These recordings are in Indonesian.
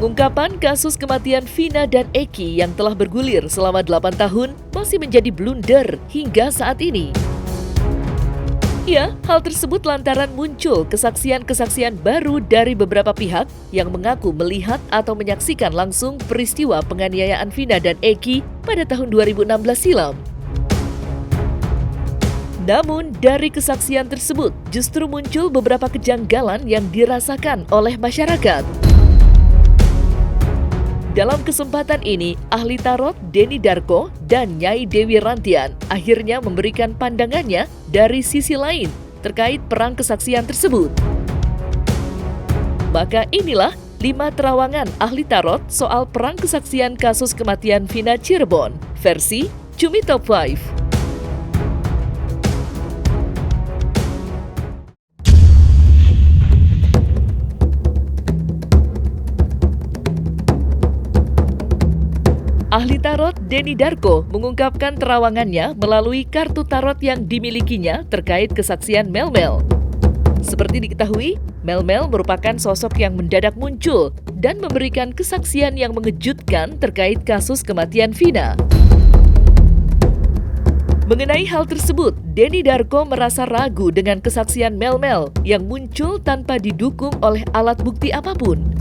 Pengungkapan kasus kematian Vina dan Eki yang telah bergulir selama 8 tahun masih menjadi blunder hingga saat ini. Ya, hal tersebut lantaran muncul kesaksian-kesaksian baru dari beberapa pihak yang mengaku melihat atau menyaksikan langsung peristiwa penganiayaan Vina dan Eki pada tahun 2016 silam. Namun, dari kesaksian tersebut justru muncul beberapa kejanggalan yang dirasakan oleh masyarakat. Dalam kesempatan ini, ahli tarot Denny Darko dan Nyai Dewi Rantian akhirnya memberikan pandangannya dari sisi lain terkait perang kesaksian tersebut. Maka inilah 5 terawangan ahli tarot soal perang kesaksian kasus kematian Vina Cirebon, versi Cumi Top 5. Ahli tarot Denny Darko mengungkapkan terawangannya melalui kartu tarot yang dimilikinya terkait kesaksian Mel-Mel. Seperti diketahui, Mel-Mel merupakan sosok yang mendadak muncul dan memberikan kesaksian yang mengejutkan terkait kasus kematian Vina. Mengenai hal tersebut, Denny Darko merasa ragu dengan kesaksian Mel-Mel yang muncul tanpa didukung oleh alat bukti apapun.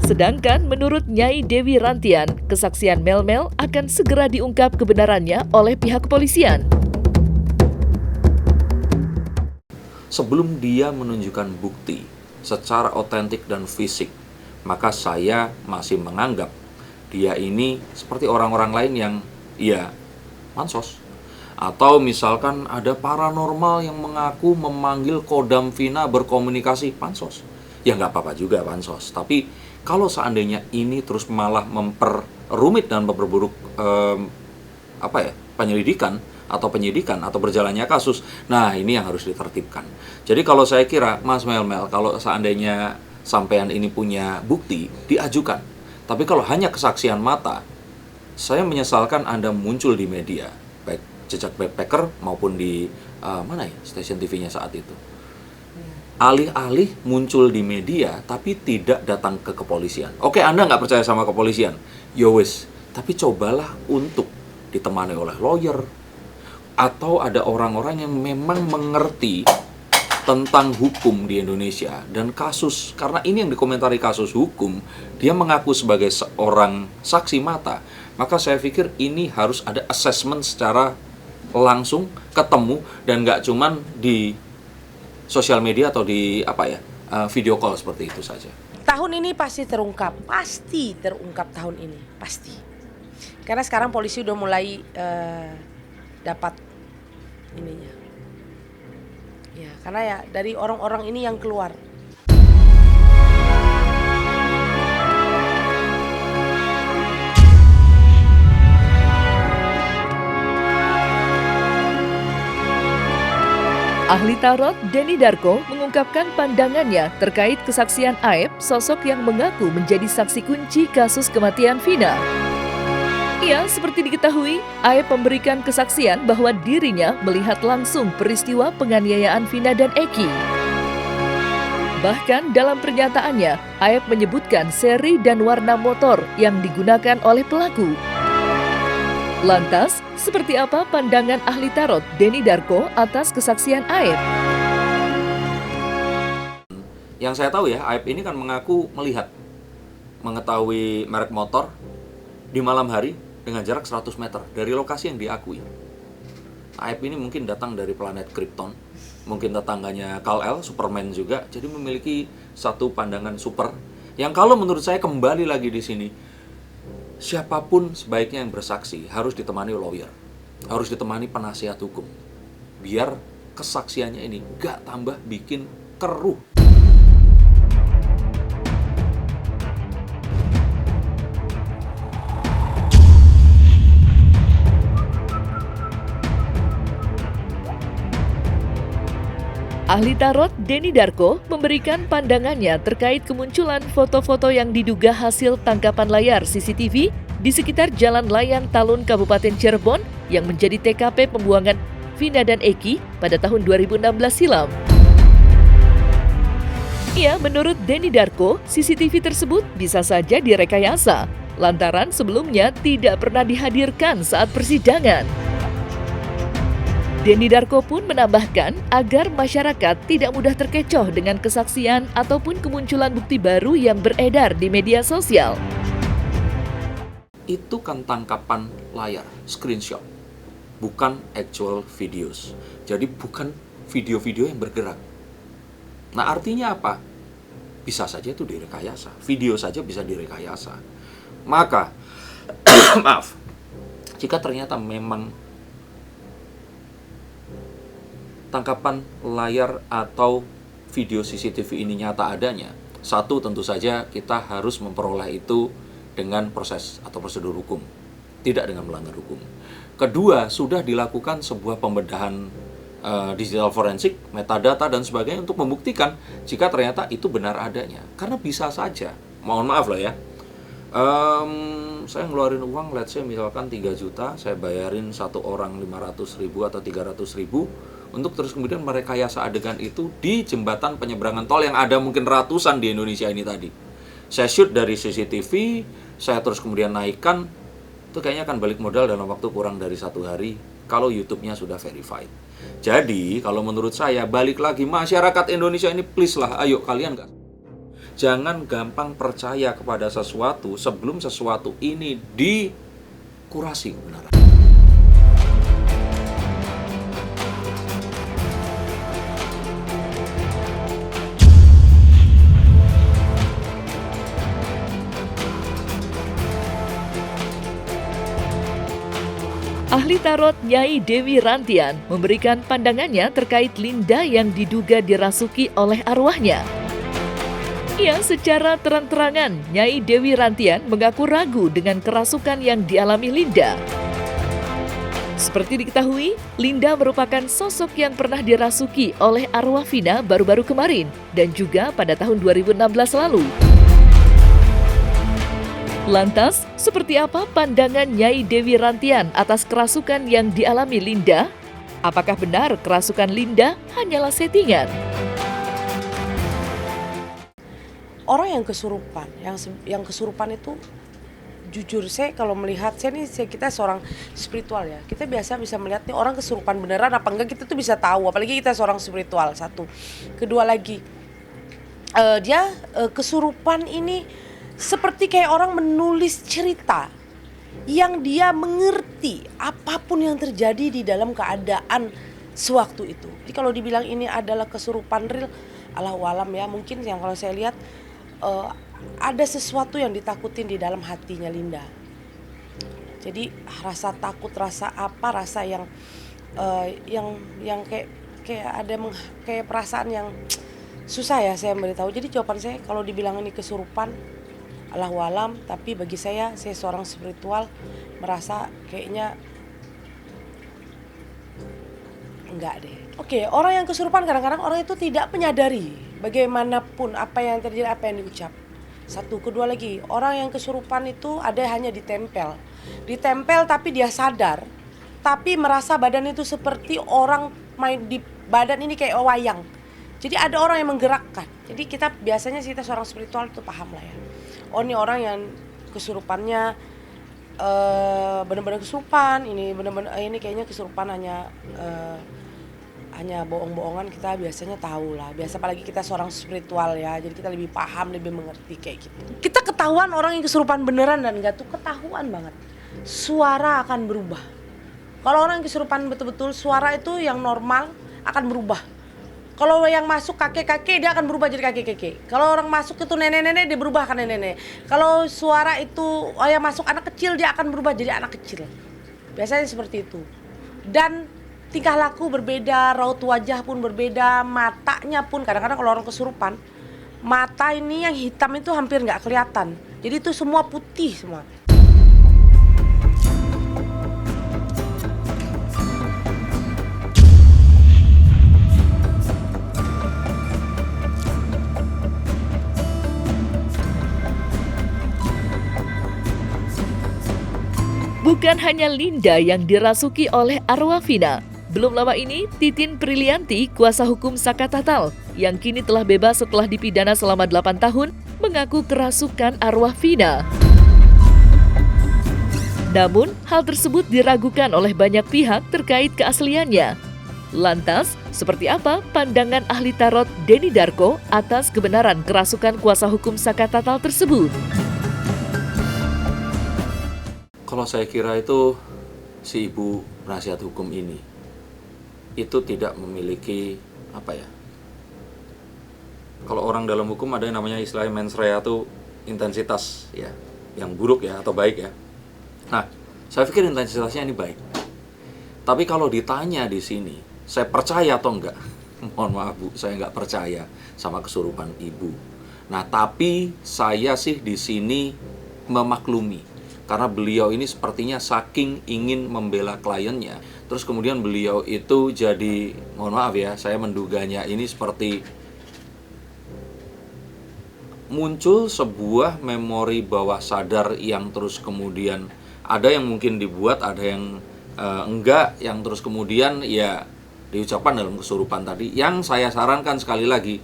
Sedangkan menurut Nyai Dewi Rantian, kesaksian Mel-Mel akan segera diungkap kebenarannya oleh pihak kepolisian. Sebelum dia menunjukkan bukti secara otentik dan fisik, maka saya masih menganggap dia ini seperti orang-orang lain yang pansos. Atau misalkan ada paranormal yang mengaku memanggil Kodam Vina berkomunikasi, pansos. Ya nggak apa-apa juga pansos, tapi kalau seandainya ini terus malah memperrumit dan memperburuk penyelidikan atau berjalannya kasus, nah ini yang harus ditertibkan. Jadi kalau saya kira Mas Mel-Mel, kalau seandainya sampean ini punya bukti, diajukan. Tapi kalau hanya kesaksian mata, saya menyesalkan Anda muncul di media, baik jejak backpacker maupun di stasiun TV-nya saat itu. Alih-alih muncul di media tapi tidak datang ke kepolisian. Oke, Anda nggak percaya sama kepolisian, yowes. Tapi cobalah untuk ditemani oleh lawyer atau ada orang-orang yang memang mengerti tentang hukum di Indonesia dan kasus. Karena ini yang dikomentari kasus hukum, dia mengaku sebagai seorang saksi mata. Maka saya pikir ini harus ada assessment secara langsung, ketemu, dan nggak cuman di sosial media atau di video call seperti itu saja. Tahun ini pasti terungkap tahun ini, pasti. Karena sekarang polisi udah mulai dapat ininya. Ya, karena ya dari orang-orang ini yang keluar. Ahli tarot Denny Darko mengungkapkan pandangannya terkait kesaksian Aep, sosok yang mengaku menjadi saksi kunci kasus kematian Vina. Ya, seperti diketahui, Aep memberikan kesaksian bahwa dirinya melihat langsung peristiwa penganiayaan Vina dan Eki. Bahkan dalam pernyataannya, Aep menyebutkan seri dan warna motor yang digunakan oleh pelaku. Lantas, seperti apa pandangan ahli tarot Denny Darko atas kesaksian Aep? Yang saya tahu ya, Aep ini kan mengaku mengetahui merek motor di malam hari dengan jarak 100 meter dari lokasi yang diakui. Aep ini mungkin datang dari planet Krypton, mungkin tetangganya Kal-El, Superman juga, jadi memiliki satu pandangan super. Yang kalau menurut saya kembali lagi di sini, siapapun sebaiknya yang bersaksi harus ditemani lawyer, harus ditemani penasihat hukum, biar kesaksiannya ini gak tambah bikin keruh. Ahli tarot Denny Darko memberikan pandangannya terkait kemunculan foto-foto yang diduga hasil tangkapan layar CCTV di sekitar Jalan Layang Talun Kabupaten Cirebon yang menjadi TKP pembuangan Vina dan Eki pada tahun 2016 silam. Ya, menurut Denny Darko, CCTV tersebut bisa saja direkayasa, lantaran sebelumnya tidak pernah dihadirkan saat persidangan. Denny Darko pun menambahkan agar masyarakat tidak mudah terkecoh dengan kesaksian ataupun kemunculan bukti baru yang beredar di media sosial. Itu kan tangkapan layar, screenshot, bukan actual videos. Jadi bukan video-video yang bergerak. Nah, artinya apa? Bisa saja itu direkayasa. Video saja bisa direkayasa. Maka, maaf, jika ternyata memang tangkapan layar atau video CCTV ini nyata adanya, satu, tentu saja kita harus memperoleh itu dengan proses atau prosedur hukum, tidak dengan melanggar hukum. Kedua, sudah dilakukan sebuah pembedahan digital forensik, metadata dan sebagainya untuk membuktikan jika ternyata itu benar adanya. Karena bisa saja, mohon maaf lah ya, saya ngeluarin uang, let's say misalkan 3 juta, saya bayarin satu orang 500.000 atau 300.000 untuk terus kemudian merekayasa adegan itu di jembatan penyeberangan tol yang ada mungkin ratusan di Indonesia ini tadi. Saya shoot dari CCTV, saya terus kemudian naikkan, itu kayaknya akan balik modal dalam waktu kurang dari 1 hari kalau YouTube-nya sudah verified. Jadi, kalau menurut saya, balik lagi, masyarakat Indonesia ini please lah, ayo kalian jangan gampang percaya kepada sesuatu sebelum sesuatu ini dikurasi kebenaran. Ahli tarot Nyai Dewi Rantian memberikan pandangannya terkait Linda yang diduga dirasuki oleh arwahnya. Ya, secara terang-terangan, Nyai Dewi Rantian mengaku ragu dengan kerasukan yang dialami Linda. Seperti diketahui, Linda merupakan sosok yang pernah dirasuki oleh arwah Vina baru-baru kemarin dan juga pada tahun 2016 lalu. Lantas, seperti apa pandangan Nyai Dewi Rantian atas kerasukan yang dialami Linda? Apakah benar kerasukan Linda hanyalah settingan? Orang yang kesurupan, yang kesurupan itu jujur saya kalau melihat, kita seorang spiritual ya. Kita biasa bisa melihat nih orang kesurupan beneran apa enggak, kita tuh bisa tahu, apalagi kita seorang spiritual, satu. Kedua lagi, dia kesurupan ini seperti kayak orang menulis cerita yang dia mengerti apapun yang terjadi di dalam keadaan sewaktu itu. Jadi kalau dibilang ini adalah kesurupan real, Allahu alam ya, mungkin yang kalau saya lihat ada sesuatu yang ditakutin di dalam hatinya Linda. Jadi rasa takut, rasa apa, rasa yang kayak ada kayak perasaan yang susah ya saya memberitahu. Jadi jawaban saya kalau dibilang ini kesurupan, Allahu alam, tapi bagi saya seorang spiritual merasa kayaknya enggak deh. Oke, orang yang kesurupan kadang-kadang orang itu tidak menyadari bagaimanapun apa yang terjadi, apa yang diucap. Satu, kedua lagi, orang yang kesurupan itu ada hanya ditempel. Ditempel tapi dia sadar, tapi merasa badan itu seperti orang main di badan ini kayak wayang. Jadi ada orang yang menggerakkan. Jadi kita seorang spiritual itu paham lah ya. Oh, ini orang yang kesurupannya benar-benar kesurupan, ini kayaknya kesurupan hanya bohong-bohongan, kita biasanya tahu lah. Biasa apalagi kita seorang spiritual ya, jadi kita lebih paham, lebih mengerti kayak gitu. Kita ketahuan orang yang kesurupan beneran dan enggak tuh ketahuan banget. Suara akan berubah. Kalau orang yang kesurupan betul-betul, suara itu yang normal akan berubah. Kalau yang masuk kakek-kakek, dia akan berubah jadi kakek-kakek. Kalau orang masuk itu nenek-nenek, dia berubah akan nenek-nenek. Kalau suara itu yang masuk anak kecil, dia akan berubah jadi anak kecil. Biasanya seperti itu. Dan tingkah laku berbeda, raut wajah pun berbeda, matanya pun kadang-kadang kalau orang kesurupan, mata ini yang hitam itu hampir nggak kelihatan. Jadi itu semua putih semua. Bukan hanya Linda yang dirasuki oleh arwah Vina. Belum lama ini, Titin Prilianti, kuasa hukum Saka Tatal, yang kini telah bebas setelah dipidana selama 8 tahun, mengaku kerasukan arwah Vina. Namun, hal tersebut diragukan oleh banyak pihak terkait keasliannya. Lantas, seperti apa pandangan ahli tarot Denny Darko atas kebenaran kerasukan kuasa hukum Saka Tatal tersebut? Kalau saya kira itu si ibu penasihat hukum ini itu tidak memiliki apa ya? Kalau orang dalam hukum ada yang namanya istilah mens rea itu intensitas ya, yang buruk ya atau baik ya. Nah, saya pikir intensitasnya ini baik. Tapi kalau ditanya di sini, saya percaya atau enggak? Mohon maaf Bu, saya enggak percaya sama kesurupan ibu. Nah, tapi saya sih di sini memaklumi. Karena beliau ini sepertinya saking ingin membela kliennya. Terus kemudian beliau itu jadi, mohon maaf ya, saya menduganya ini seperti muncul sebuah memori bawah sadar yang terus kemudian ada yang mungkin dibuat, ada yang enggak, yang terus kemudian ya diucapkan dalam kesurupan tadi. Yang saya sarankan sekali lagi,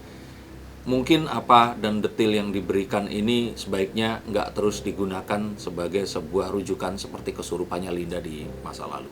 mungkin apa dan detail yang diberikan ini sebaiknya enggak terus digunakan sebagai sebuah rujukan seperti kesurupannya Linda di masa lalu.